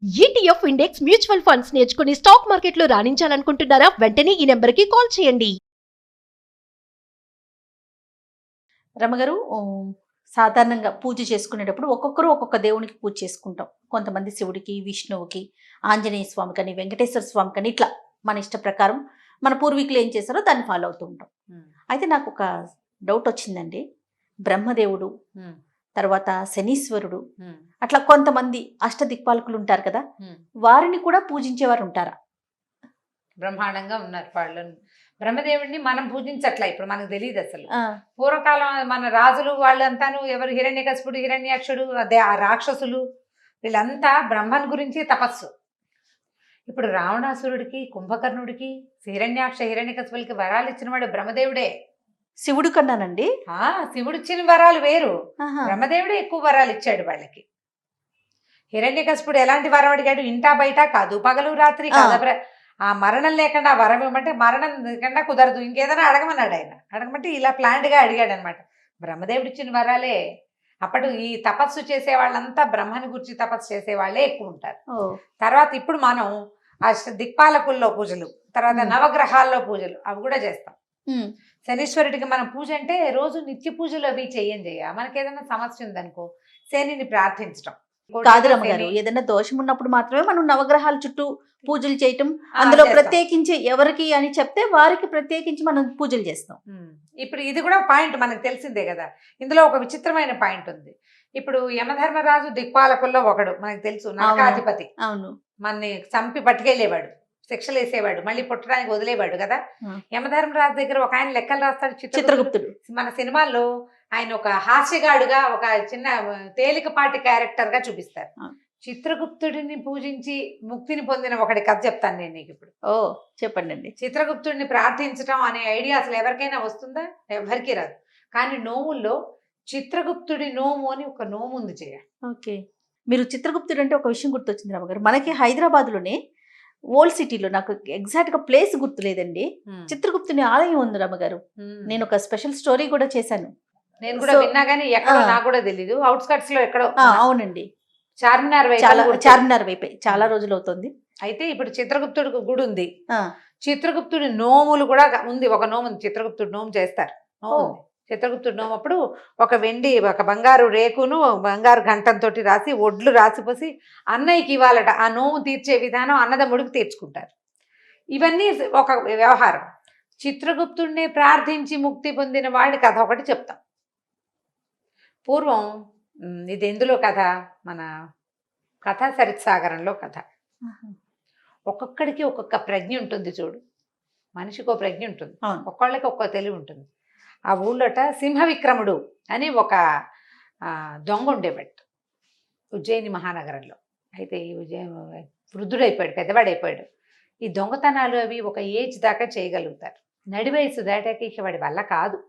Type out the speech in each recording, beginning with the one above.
ETF index mutual funds నేర్చుకుని stock మార్కెట్లో రాణించాలనుకుంటున్నారా? వెంటనే ఈ నెంబర్కి కాల్ చేయండి. రమగారు సాధారణంగా పూజ చేసుకునేటప్పుడు ఒక్కొక్కరు ఒక్కొక్క దేవునికి పూజ చేసుకుంటాం. కొంతమంది శివుడికి, విష్ణువుకి, ఆంజనేయ స్వామి కానీ, వెంకటేశ్వర స్వామి కానీ ఇట్లా మన ఇష్ట ప్రకారం మన పూర్వీకులు ఏం చేశారో దాన్ని ఫాలో అవుతూ ఉంటాం. అయితే నాకు ఒక డౌట్ వచ్చిందండి. బ్రహ్మదేవుడు, తర్వాత శనీశ్వరుడు, అట్లా కొంతమంది అష్టదిక్పాలకులు ఉంటారు కదా, వారిని కూడా పూజించేవారు ఉంటారా? బ్రహ్మాండంగా ఉన్నారు వాళ్ళు. బ్రహ్మదేవుడిని మనం పూజించట్లా, ఇప్పుడు మనకు తెలియదు అసలు. పూర్వకాలం మన రాజులు వాళ్ళంతాను ఎవరు, హిరణ్యకశిపుడు, హిరణ్యాక్షుడు, అదే ఆ రాక్షసులు, వీళ్ళంతా బ్రహ్మన్ గురించి తపస్సు. ఇప్పుడు రావణాసురుడికి, కుంభకర్ణుడికి, హిరణ్యాక్ష హిరణ్యకశిపులకి వరాలు ఇచ్చిన వాడు బ్రహ్మదేవుడే. శివుడు కన్నానండి. శివుడు ఇచ్చిన వరాలు వేరు, బ్రహ్మదేవుడే ఎక్కువ వరాలు ఇచ్చాడు వాళ్ళకి. హిరణ్యకశిపుడు ఎలాంటి వరం అడిగాడు? ఇంటా బయట కాదు, పగలు రాత్రి కాదు, ఆ మరణం లేకుండా వరం ఇవ్వమంటే మరణం లేకుండా కుదరదు, ఇంకేదైనా అడగమన్నాడు ఆయన. అడగమంటే ఇలా ప్లాంట్గా అడిగాడు అనమాట. బ్రహ్మదేవుడు ఇచ్చిన వరాలే. అప్పుడు ఈ తపస్సు చేసే వాళ్ళంతా బ్రహ్మని గురించి తపస్సు చేసే వాళ్ళే ఎక్కువ ఉంటారు. తర్వాత ఇప్పుడు మనం దిక్పాలకుల్లో పూజలు, తర్వాత నవగ్రహాల్లో పూజలు అవి కూడా చేస్తాం. శనీశ్వరుడికి మనం పూజ అంటే రోజు నిత్య పూజలు అవి చెయ్య మనకి ఏదైనా సమస్య ఉందనుకో శనిని ప్రార్థించడం కాదు రమ్మగారు. ఏదైనా దోషం ఉన్నప్పుడు మాత్రమే మనం నవగ్రహాల చుట్టూ పూజలు చేయటం, అందులో ప్రత్యేకించి ఎవరికి అని చెప్తే వారికి ప్రత్యేకించి మనం పూజలు చేస్తాం. ఇప్పుడు ఇది కూడా పాయింట్ మనకు తెలిసిందే కదా. ఇందులో ఒక విచిత్రమైన పాయింట్ ఉంది. ఇప్పుడు యమధర్మరాజు దిక్పాలకుల్లో ఒకడు, మనకు తెలుసు, నరకాధిపతి. అవును, మనని చంపి పట్టుకెళ్ళేవాడు, శిక్షలు వేసేవాడు, మళ్ళీ పుట్టడానికి వదిలేవాడు కదా. యమధర్మరాజు దగ్గర ఒక ఆయన లెక్కలు రాస్తాడు, చిత్రగుప్తుడు. మన సినిమాల్లో ఆయన ఒక హాస్యగాడుగా, ఒక చిన్న తేలికపాటి క్యారెక్టర్ గా చూపిస్తారు. చిత్రగుప్తుడిని పూజించి ముక్తిని పొందిన ఒకటి కథ చెప్తాను నేను నీకు ఇప్పుడు. చెప్పండి. చిత్రగుప్తుడిని ప్రార్థించడం అనే ఐడియా అసలు ఎవరికైనా వస్తుందా? ఎవరికి రాదు. కానీ నోముల్లో చిత్రగుప్తుడి నోము అని ఒక నోము ఉంది చేయాలి. ఓకే, మీరు చిత్రగుప్తుడు అంటే ఒక విషయం గుర్తొచ్చింది రామగారు. మనకి హైదరాబాద్ లోనే ఓల్డ్ సిటీలో, నాకు ఎగ్జాక్ట్ గా ప్లేస్ గుర్తులేదండి, చిత్రగుప్తుని ఆలయం ఉంది రమ్మగారు. నేను ఒక స్పెషల్ స్టోరీ కూడా చేశాను. నేను కూడా విన్నా కానీ ఎక్కడో నాకు కూడా తెలీదు. అవుట్స్కట్స్ లో ఎక్కడో. అవునండి, చార్మినార్ వైపే. చాలా రోజులు అవుతుంది. అయితే ఇప్పుడు చిత్రగుప్తుడి గుడి ఉంది. చిత్రగుప్తుడి నోములు కూడా ఉంది. ఒక నోము ఉంది, చిత్రగుప్తుడి నోము చేస్తారు. చిత్రగుప్తుడి నోము అప్పుడు ఒక బంగారు రేకును బంగారు గంటంతో రాసి ఒడ్లు రాసిపోసి అన్నయ్యకి ఇవ్వాలట. ఆ నోము తీర్చే విధానం అన్నదమ్ముడికి తీర్చుకుంటారు. ఇవన్నీ ఒక వ్యవహారం. చిత్రగుప్తుడిని ప్రార్థించి ముక్తి పొందిన వాడి కథ ఒకటి చెప్తాం. పూర్వం ఇది ఎందులో కథ, మన కథా సరిత్సాగరంలో కథ. ఒక్కొక్కడికి ఒక్కొక్క ప్రజ్ఞ ఉంటుంది చూడు, మనిషికి ఒక ప్రజ్ఞ ఉంటుంది, ఒక్కొక్కళ్ళకి ఒక్కొక్క తెలివి ఉంటుంది. ఆ ఊళ్ళోట సింహవిక్రముడు అని ఒక దొంగ ఉండేవాడు ఉజ్జయిని మహానగరంలో. అయితే ఈ వృద్ధుడైపోయాడు, పెద్దవాడైపోయాడు. ఈ దొంగతనాలు అవి ఒక ఏజ్ దాకా చేయగలుగుతారు. నడివయసు దాటాక ఇక వాడి వల్ల కాదు.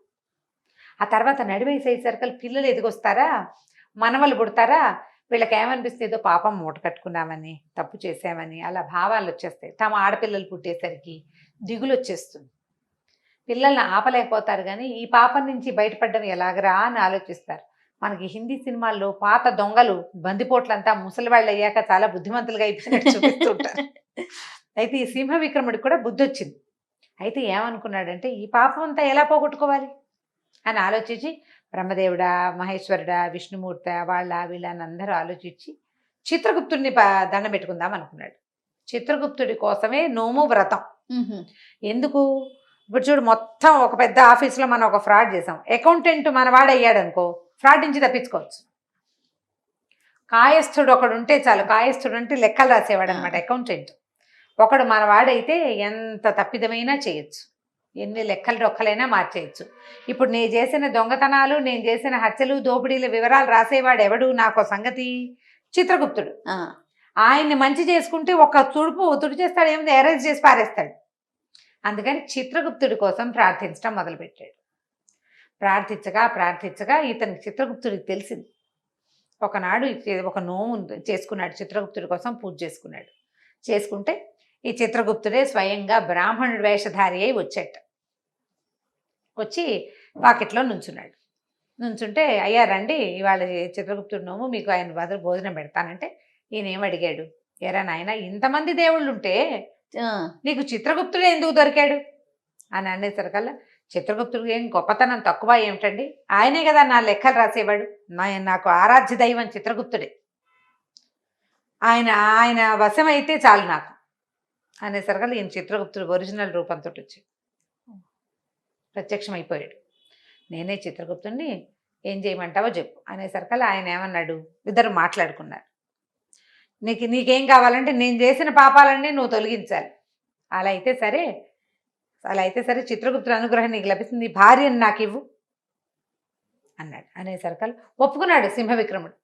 ఆ తర్వాత నడివయసు అయ్యేసరికి పిల్లలు ఎదిగొస్తారా, మనవలు పుడతారా, వీళ్ళకి ఏమనిపిస్తుంది, ఏదో పాపం మూట కట్టుకున్నామని, తప్పు చేసామని అలా భావాలు వచ్చేస్తాయి. తమ ఆడపిల్లలు పుట్టేసరికి దిగులు వచ్చేస్తుంది. పిల్లల్ని ఆపలేకపోతారు, కానీ ఈ పాపం నుంచి బయటపడడం ఎలాగరా అని ఆలోచిస్తారు. మనకి హిందీ సినిమాల్లో పాత దొంగలు బందిపోట్లంతా ముసలి వాళ్ళు అయ్యాక చాలా బుద్ధిమంతులుగా అయిపోయినట్టు చూపిస్తుంటారు. అయితే ఈ సింహ విక్రముడికి కూడా బుద్ధి వచ్చింది. అయితే ఏమనుకున్నాడంటే ఈ పాపం అంతా ఎలా పోగొట్టుకోవాలి అని ఆలోచించి బ్రహ్మదేవుడా, మహేశ్వరుడా, విష్ణుమూర్తి వీళ్ళని అందరూ ఆలోచించి చిత్రగుప్తుడిని దండం పెట్టుకుందాం అనుకున్నాడు. చిత్రగుప్తుడి కోసమే నోము వ్రతం. ఎందుకు? ఇప్పుడు చూడు, మొత్తం ఒక పెద్ద ఆఫీస్లో మనం ఒక ఫ్రాడ్ చేసాం. అకౌంటెంట్ మనవాడు అయ్యాడు అనుకో, ఫ్రాడ్ నుంచి తప్పించుకోవచ్చు. కాయస్థుడు ఒకడు ఉంటే చాలు. కాయస్థుడు అంటే లెక్కలు రాసేవాడు అనమాట, అకౌంటెంట్. ఒకడు మనవాడైతే ఎంత తప్పిదమైనా చేయొచ్చు, ఎన్ని లెక్కలు రొక్కలైనా మార్చేయచ్చు. ఇప్పుడు నేను చేసిన దొంగతనాలు, నేను చేసిన హత్యలు, దోపిడీల వివరాలు రాసేవాడు ఎవడు? నాకు సంగతి చిత్రగుప్తుడు. ఆయన్ని మంచి చేసుకుంటే ఒక తుడి చేస్తాడు, ఏముంది, అరేంజ్ చేసి పారేస్తాడు. అందుకని చిత్రగుప్తుడి కోసం ప్రార్థించడం మొదలుపెట్టాడు. ప్రార్థించగా ఇతనికి చిత్రగుప్తుడికి తెలిసింది. ఒకనాడు ఒక నోము చేసుకున్నాడు, చిత్రగుప్తుడి కోసం పూజ చేసుకుంటే ఈ చిత్రగుప్తుడే స్వయంగా బ్రాహ్మణుడి వేషధారి అయి వచ్చి వాకిట్లో నుంచుంటే, అయ్యా రండి, ఇవాళ చిత్రగుప్తుడి నోము, మీకు ఆయన బదులు భోజనం పెడతానంటే ఈయన ఏమడిగాడు? ఎరా నాయన ఇంతమంది దేవుళ్ళు ఉంటే ఆ, నీకు చిత్రగుప్తుడు ఎందుకు దొరికాడు అని అనేసరికల్లా చిత్రగుప్తుడికి ఏం గొప్పతనం తక్కువ ఏమిటండి, ఆయనే కదా నా లెక్కలు రాసేవాడు, నాకు ఆరాధ్య దైవం చిత్రగుప్తుడే, ఆయన ఆయన వశం అయితే చాలు నాకు అనేసరికల్లా ఈయన చిత్రగుప్తుడు ఒరిజినల్ రూపంతో వచ్చి ప్రత్యక్షమైపోయాడు. నేనే చిత్రగుప్తుడిని, ఏం చేయమంటావో చెప్పు అనేసరికల్లా ఆయన ఏమన్నాడు, ఇద్దరు మాట్లాడుకున్నారు. నీకేం కావాలంటే నేను చేసిన పాపాలన్నీ నువ్వు తొలగించాలి, అలా అయితే సరే చిత్రగుప్తుడి అనుగ్రహం నీకు లభిస్తుంది, నీ భార్యను నాకు ఇవ్వు అన్నాడు. అనేసరికల్లా ఒప్పుకున్నాడు సింహవిక్రముడు.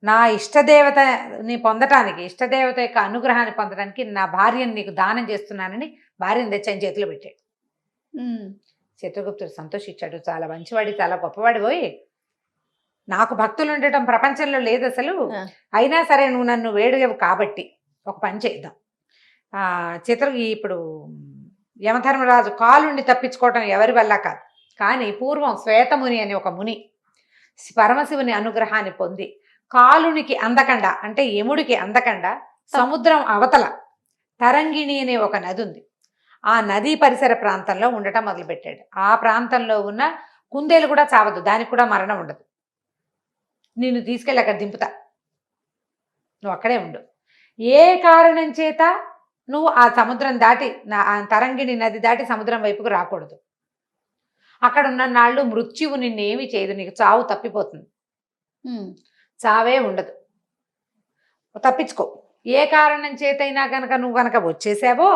నా ఇష్టదేవతని పొందటానికి, ఇష్టదేవత యొక్క అనుగ్రహాన్ని పొందడానికి నా భార్యను నీకు దానం చేస్తున్నానని భార్యను తెచ్చి ఆయన చేతిలో పెట్టాడు. చిత్రగుప్తుడు సంతోషించాడు, చాలా మంచివాడి, చాలా గొప్పవాడి, పోయి నాకు భక్తులు ఉండటం ప్రపంచంలో లేదు అసలు, అయినా సరే నువ్వు నన్ను వేడుగవు కాబట్టి ఒక పని చేద్దాం. ఇప్పుడు యమధర్మరాజు కాలుండి తప్పించుకోవటం ఎవరి వల్ల కాదు, కానీ పూర్వం శ్వేతముని అని ఒక ముని పరమశివుని అనుగ్రహాన్ని పొంది కాలునికి అందకుండా, అంటే యముడికి అందకుండా సముద్రం అవతల తరంగిణి అనే ఒక నది ఉంది, ఆ నదీ పరిసర ప్రాంతంలో ఉండటం మొదలుపెట్టాడు. ఆ ప్రాంతంలో ఉన్న కుందేలు కూడా చావదు, దానికి కూడా మరణం ఉండదు, నిన్ను తీసుకెళ్ళి అక్కడ దింపుతా, నువ్వు అక్కడే ఉండు, ఏ కారణం చేత నువ్వు ఆ సముద్రం దాటి ఆ తరంగిణి నది దాటి సముద్రం వైపుకు రాకూడదు, అక్కడ ఉన్న నాళ్ళు మృత్యువు నిన్నేమి చేయదు, నీకు చావు తప్పిపోతుంది, చావే ఉండదు, తప్పించుకో, ఏ కారణం చేతైనా కనుక నువ్వు కనుక వచ్చేసావో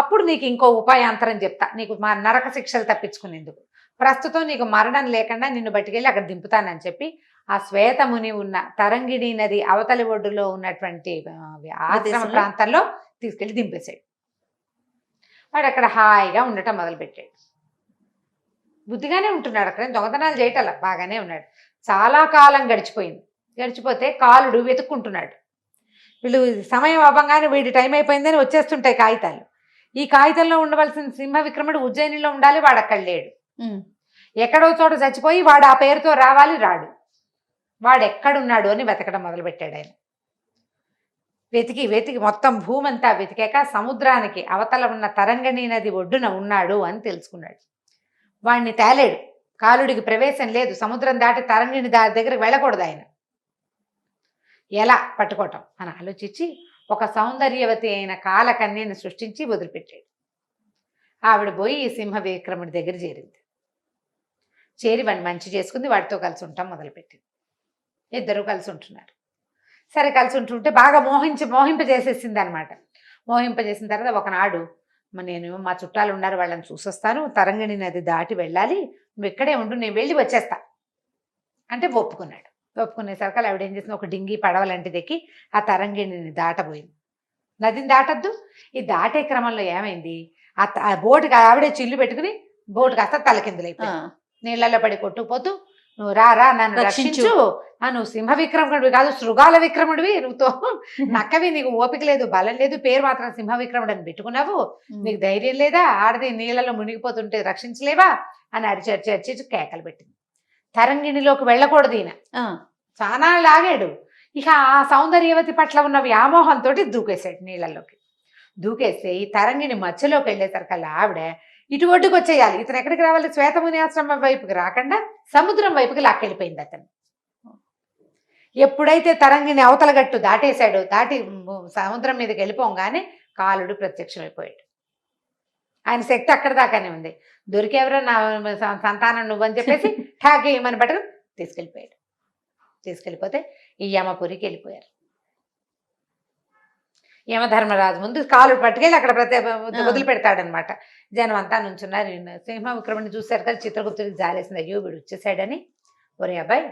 అప్పుడు నీకు ఇంకో ఉపాయాంతరం చెప్తా, నీకు మా నరక శిక్షలు తప్పించుకునేందుకు, ప్రస్తుతం నీకు మరణం లేకుండా నిన్ను బయటికెళ్ళి అక్కడ దింపుతానని చెప్పి ఆ శ్వేతముని ఉన్న తరంగిణి నది అవతలి ఒడ్డులో ఉన్నటువంటి ఆశ్రమ ప్రాంతంలో తీసుకెళ్ళి దింపేశాడు. వాడు అక్కడ హాయిగా ఉండటం మొదలుపెట్టాడు, బుద్ధిగానే ఉంటున్నాడు, అక్కడ దొంగతనాలు చేయటం బాగానే ఉన్నాడు. చాలా కాలం గడిచిపోతే కాలుడు వెతుక్కుంటున్నాడు, వీళ్ళు సమయం అవ్వగానే వీడి టైం అయిపోయిందని వచ్చేస్తుంటాయి కాగితాలు, ఈ కాగితంలో ఉండవలసిన సింహవిక్రముడు ఉజ్జయినిలో ఉండాలి, వాడు అక్కడ లేడు, ఎక్కడో చోట చచ్చిపోయి వాడు ఆ పేరుతో రావాలి, రాడు, వాడు ఎక్కడున్నాడు అని వెతకడం మొదలుపెట్టాడు. ఆయన వెతికి మొత్తం భూమి అంతా వెతికాక సముద్రానికి అవతల ఉన్న తరంగిణి నది ఒడ్డున ఉన్నాడు అని తెలుసుకున్నాడు. వాడిని తేలేడు, కాలుడికి ప్రవేశం లేదు, సముద్రం దాటి తరంగిణి దగ్గరికి వెళ్ళకూడదు, ఆయన ఎలా పట్టుకోవటం అని ఆలోచించి ఒక సౌందర్యవతి అయిన కాలకన్యని సృష్టించి వదిలిపెట్టాడు. ఆవిడ పోయి ఈ సింహ విక్రముడి దగ్గర చేరి వాడిని మంచి చేసుకుంది, వాడితో కలిసి ఉంటాం మొదలుపెట్టింది. ఇద్దరు కలిసి ఉంటున్నారు. సరే కలిసి ఉంటుంటే బాగా మోహింపజేసేసింది అనమాట. మోహింపజేసిన తర్వాత ఒకనాడు నేను మా చుట్టాలు ఉన్నారు, వాళ్ళని చూసొస్తాను, తరంగిణి నది దాటి వెళ్ళాలి, నువ్వు ఇక్కడే ఉండు, నేను వెళ్ళి వచ్చేస్తా అంటే ఒప్పుకున్నాడు. ఒప్పుకునేసరికి ఆవిడ ఏం చేసింది, ఒక డింగి పడవలాంటిది ఎక్కి ఆ తరంగిణిని దాటబోయింది. నదిని దాటద్దు, ఈ దాటే క్రమంలో ఏమైంది, ఆ బోటుకి ఆవిడే చిల్లు పెట్టుకుని బోటు కాస్త తలకిందులైపోయింది, నీళ్లలో పడి కొట్టుకుపోతూ, నువ్వు రా నన్ను రక్షించు, నువ్వు సింహ విక్రముడివి కాదు శృగాల విక్రముడివి, నువ్వుతో నక్కవి, నీకు ఓపిక లేదు, బలం లేదు, పేరు మాత్రం సింహ విక్రముడు అని పెట్టుకున్నావు, నీకు ధైర్యం లేదా, ఆడది నీళ్ళలో మునిగిపోతుంటే రక్షించలేవా అని అరిచి కేకలు పెట్టింది. తరంగిణిలోకి వెళ్ళకూడదు ఈయన, చాలా లాగాడు. ఇక ఆ సౌందర్యవతి పట్ల ఉన్న వ్యామోహంతో దూకేశాడు నీళ్ళల్లోకి. దూకేస్తే ఈ తరంగిణి మధ్యలోకి వెళ్ళేసరికల్లా ఆవిడ ఇటు ఒడ్డుకు వచ్చేయాలి, ఇతను ఎక్కడికి రావాలి, శ్వేతముని ఆశ్రమం వైపుకి రాకుండా సముద్రం వైపుకి లాక్కెళ్ళిపోయింది అతను. ఎప్పుడైతే తరంగిణి అవతల గట్టు దాటేశాడు, దాటి సముద్రం మీదకి వెళ్ళిపోగానే కాలుడు ప్రత్యక్షమైపోయాడు. ఆయన శక్తి అక్కడ దాకానే ఉంది, దొరికేవరో నా సంతానం నువ్వని చెప్పేసి ఠాకి ఏమని పట్టుకుని తీసుకెళ్ళిపోయాడు. తీసుకెళ్ళిపోతే ఈ యమపురికి వెళ్ళిపోయారు. యమధర్మరాజు ముందు కాలు పట్టుకెళ్ళి అక్కడ వదిలిపెడతాడనమాట. జనం అంతా నుంచున్నారు. సింహ విక్రముని చూశారు కదా, చిత్రగుప్తుడికి జాలేసింది, అయ్యో వీడు వచ్చేసాడని. ఒరే అబ్బాయి,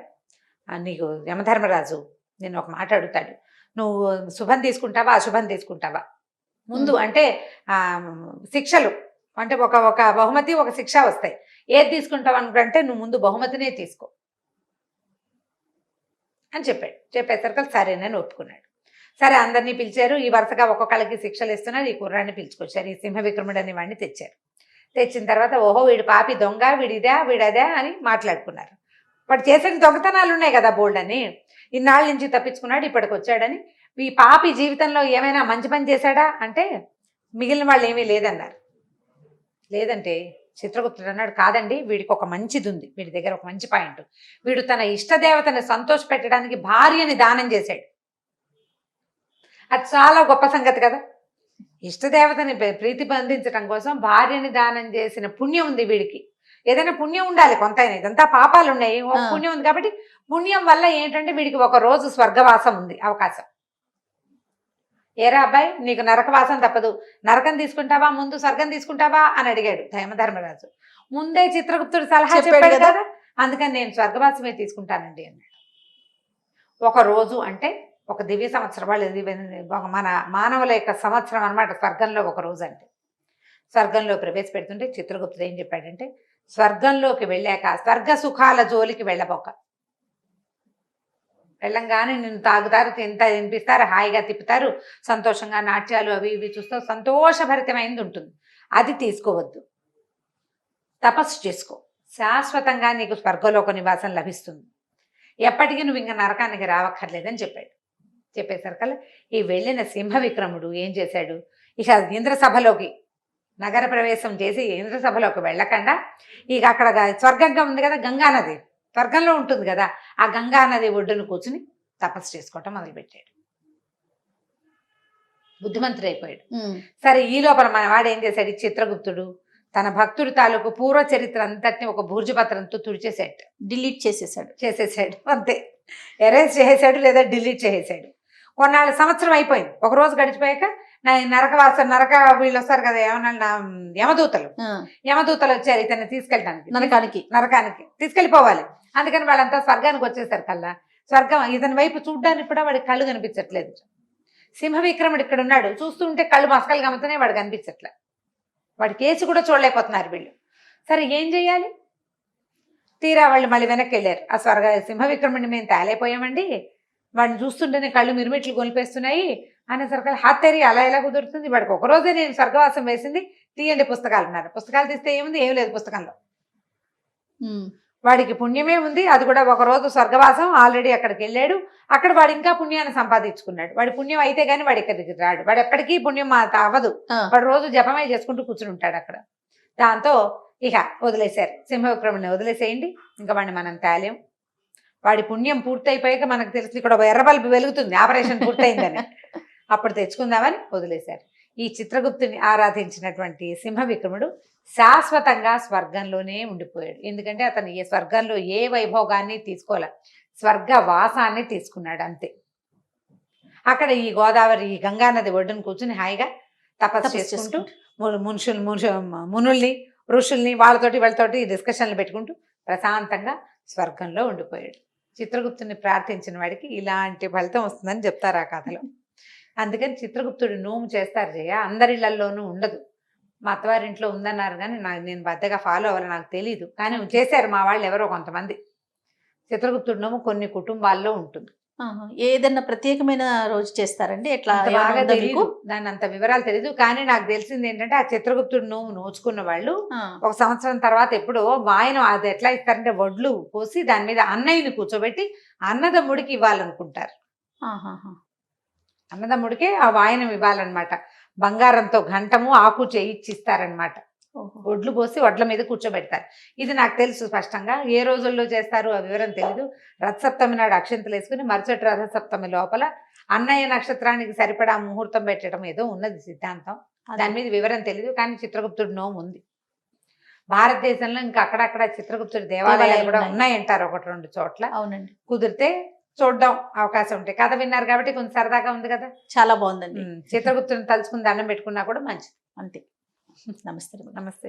నీకు యమధర్మరాజు నేను ఒక మాట అడుగుతాడు, నువ్వు శుభం తీసుకుంటావా అశుభం తీసుకుంటావా ముందు అంటే శిక్షలు అంటే ఒక బహుమతి ఒక శిక్ష వస్తాయి, ఏది తీసుకుంటావు అనుకుంటే నువ్వు ముందు బహుమతినే తీసుకో అని చెప్పాడు. చెప్పేసరికి సరేనని ఒప్పుకున్నాడు. సరే అందరినీ పిలిచారు, ఈ వరుసగా ఒక్కొక్కళ్ళకి శిక్షలు ఇస్తున్నారు. ఈ కుర్రాన్ని పిలుచుకొచ్చారు, ఈ సింహ విక్రముడు అనే వాడిని తెచ్చారు. తెచ్చిన తర్వాత ఓహో వీడు పాపి దొంగ, వీడిదా వీడదా అని మాట్లాడుకున్నారు. వాడు చేసిన దొంగతనాలు ఉన్నాయి కదా బోల్డ్ అని, ఇన్నాళ్ళ నుంచి తప్పించుకున్నాడు, ఇప్పటికి వచ్చాడని ఈ పాపి జీవితంలో ఏమైనా మంచి పని చేశాడా అంటే మిగిలిన వాళ్ళు ఏమీ లేదన్నారు. లేదంటే చిత్రగుప్తుడు అన్నాడు, కాదండి, వీడికి ఒక మంచిది ఉంది, వీడి దగ్గర ఒక మంచి పాయింట్. వీడు తన ఇష్టదేవతని సంతోష పెట్టడానికి భార్యని దానం చేశాడు. అది చాలా గొప్ప సంగతి కదా. ఇష్టదేవతని ప్రీతి బంధించడం కోసం భార్యని దానం చేసిన పుణ్యం ఉంది వీడికి. ఏదైనా పుణ్యం ఉండాలి కొంతైనా, ఇదంతా పాపాలు ఉన్నాయి, ఒక పుణ్యం ఉంది కాబట్టి పుణ్యం వల్ల ఏంటంటే వీడికి ఒక రోజు స్వర్గవాసం ఉంది అవకాశం. ఏరా అబ్బాయి, నీకు నరకవాసం తప్పదు, నరకం తీసుకుంటావా ముందు స్వర్గం తీసుకుంటావా అని అడిగాడు ధర్మరాజు. ముందే చిత్రగుప్తుడు సలహా చెప్పాడు కదా, అందుకని నేను స్వర్గవాసమే తీసుకుంటానండి అన్నాడు. ఒక రోజు అంటే ఒక దివ్య సంవత్సరం, వాళ్ళు మన మానవుల యొక్క సంవత్సరం అనమాట స్వర్గంలో ఒక రోజు అంటే. స్వర్గంలో ప్రవేశపెడుతుంటే చిత్రగుప్తుడు ఏం చెప్పాడంటే, స్వర్గంలోకి వెళ్ళాక స్వర్గ సుఖాల జోలికి వెళ్ళబోక, వెళ్ళంగానే నిన్ను తాగుతారు, తినిపిస్తారు, హాయిగా తిప్పుతారు, సంతోషంగా నాట్యాలు అవి ఇవి చూస్తావు, సంతోషభరితమైనది ఉంటుంది, అది తీసుకోవద్దు. తపస్సు చేసుకో, శాశ్వతంగా నీకు స్వర్గలోక నివాసం లభిస్తుంది, ఎప్పటికీ నువ్వు ఇంకా నరకానికి రావక్కర్లేదని చెప్పాడు. చెప్పేసరికల్లా ఈ వెళ్ళిన సింహ విక్రముడు ఏం చేశాడు, ఇక ఇంద్రసభలోకి నగర ప్రవేశం చేసి ఇంద్రసభలోకి వెళ్ళకుండా ఇక అక్కడ స్వర్గంగా ఉంది కదా గంగా నది, స్వర్గంలో ఉంటుంది కదా, ఆ గంగా నది ఒడ్డును కూర్చుని తపస్సు చేసుకోవటం మొదలుపెట్టాడు. బుద్ధిమంతుడైపోయాడు. సరే, ఈ లోపల మన వాడు ఏం చేశాడు, చిత్రగుప్తుడు తన భక్తుడి తాలూకు పూర్వ చరిత్ర అంతటిని ఒక భూర్జపత్రంతో తుడిచేసాడు, డిలీట్ చేసేసాడు. అంతే, ఎరేజ్ చేసేసాడు లేదా డిలీట్ చేసేసాడు. కొన్నాళ్ళు సంవత్సరం అయిపోయింది, ఒక రోజు గడిచిపోయాక నరక వీళ్ళు వస్తారు కదా, ఏమన్నా యమదూతలు వచ్చారు ఇతన్ని తీసుకెళ్ళడానికి, నరకానికి తీసుకెళ్ళిపోవాలి. అందుకని వాళ్ళంతా స్వర్గానికి వచ్చేసారు కల్లా. స్వర్గం ఇతని వైపు చూడ్డానికి కూడా వాడికి కళ్ళు కనిపించట్లేదు. సింహ విక్రముడు ఇక్కడ ఉన్నాడు, చూస్తుంటే కళ్ళు మసకలు గమ్ముతున్నాయి, వాడు కనిపించట్లే, వాడి కేసు కూడా చూడలేకపోతున్నారు వీళ్ళు. సరే, ఏం చెయ్యాలి? తీరా వాళ్ళు మళ్ళీ వెనక్కి వెళ్ళారు. ఆ సింహ విక్రముడిని మేము తేలైపోయామండి, వాడిని చూస్తుంటేనే కళ్ళు మిరుమిట్లు గొలిపేస్తున్నాయి అనేసరికి హాత్తేరి అలా ఎలా కుదురుతుంది, వాడికి ఒకరోజే నేను స్వర్గవాసం వేసింది, తీయండి పుస్తకాలు అన్నారు. పుస్తకాలు తీస్తే ఏముంది, ఏం లేదు పుస్తకంలో. వాడికి పుణ్యమే ఉంది, అది కూడా ఒకరోజు స్వర్గవాసం, ఆల్రెడీ అక్కడికి వెళ్ళాడు, అక్కడ వాడు ఇంకా పుణ్యాన్ని సంపాదించుకున్నాడు. వాడి పుణ్యం అయితే కానీ వాడు ఇక్కడికి రాడు, వాడు ఎప్పటికీ పుణ్యం అవ్వదు, వాడు రోజు జపమే చేసుకుంటూ కూర్చుని ఉంటాడు అక్కడ. దాంతో ఇక వదిలేశారు, సింహవిక్రముడిని వదిలేసేయండి, ఇంకా వాడిని మనం తేలేం, వాడి పుణ్యం పూర్తయిపోయాక మనకు తెలిసి ఇక్కడ ఎర్ర బల్బు వెలుగుతుంది, ఆపరేషన్ పూర్తయిందని, అప్పుడు తెచ్చుకుందామని వదిలేశారు. ఈ చిత్రగుప్తుని ఆరాధించినటువంటి సింహ విక్రముడు శాశ్వతంగా స్వర్గంలోనే ఉండిపోయాడు. ఎందుకంటే అతను ఏ స్వర్గంలో ఏ వైభోగాన్ని తీసుకోలే, స్వర్గవాసాన్ని తీసుకున్నాడు అంతే. అక్కడ ఈ గోదావరి ఈ గంగానది ఒడ్డును కూర్చుని హాయిగా తపస్సు చేసుకుంటూ మునుల్ని ఋషుల్ని వీళ్ళతోటి డిస్కషన్లు పెట్టుకుంటూ ప్రశాంతంగా స్వర్గంలో ఉండిపోయాడు. చిత్రగుప్తుని ప్రార్థించిన వాడికి ఇలాంటి ఫలితం వస్తుందని చెప్తారు ఆ కథలో. అందుకని చిత్రగుప్తుడు నోము చేస్తారు జయ, అందరిళ్లలోనూ ఉండదు. మా అత్తవారింట్లో ఉందన్నారు కానీ నేను పెద్దగా ఫాలో అవ్వాలి, నాకు తెలీదు, కానీ చేశారు మా వాళ్ళు ఎవరో కొంతమంది. చిత్రగుప్తుడు నోము కొన్ని కుటుంబాల్లో ఉంటుంది. ఏదన్నా ప్రత్యేకమైన రోజు చేస్తారండి, ఎట్లా బాగా తెలియదు, దాని అంత వివరాలు తెలీదు, కానీ నాకు తెలిసింది ఏంటంటే ఆ చిత్రగుప్తుడు నోము నోచుకున్న వాళ్ళు ఒక సంవత్సరం తర్వాత ఎప్పుడో వాయనం, అది ఎట్లా ఇస్తారంటే వడ్లు కోసి దాని మీద అన్నయ్యని కూర్చోబెట్టి అన్నదమ్ముడికి ఇవ్వాలనుకుంటారు. అన్నదమ్ముడికే ఆ వాయనం ఇవ్వాలన్నమాట, బంగారంతో ఘంటము ఆకు చేయిచ్చిస్తారనమాట, వడ్లు పోసి వడ్ల మీద కూర్చోబెడతారు. ఇది నాకు తెలుసు స్పష్టంగా, ఏ రోజుల్లో చేస్తారు ఆ వివరం తెలీదు. రథసప్తమి నాడు అక్షంతలు వేసుకుని మరుసటి రథసప్తమి లోపల అన్నయ్య నక్షత్రానికి సరిపడా ముహూర్తం పెట్టడం ఏదో ఉన్నది సిద్ధాంతం, దాని మీద వివరం తెలీదు. కానీ చిత్రగుప్తుడి నోము ఉంది భారతదేశంలో, ఇంకా అక్కడక్కడ చిత్రగుప్తుడి దేవాలయాలు కూడా ఉన్నాయంటారు 1-2 చోట్ల. అవునండి, కుదిరితే చూడడం అవకాశం ఉంటాయి. కథ విన్నారు కాబట్టి కొంచెం సరదాగా ఉంది కదా, చాలా బాగుందండి. చిత్రగుప్తుని తలుచుకుని దండం పెట్టుకున్నా కూడా మంచిది. అంతే. నమస్తే. నమస్తే.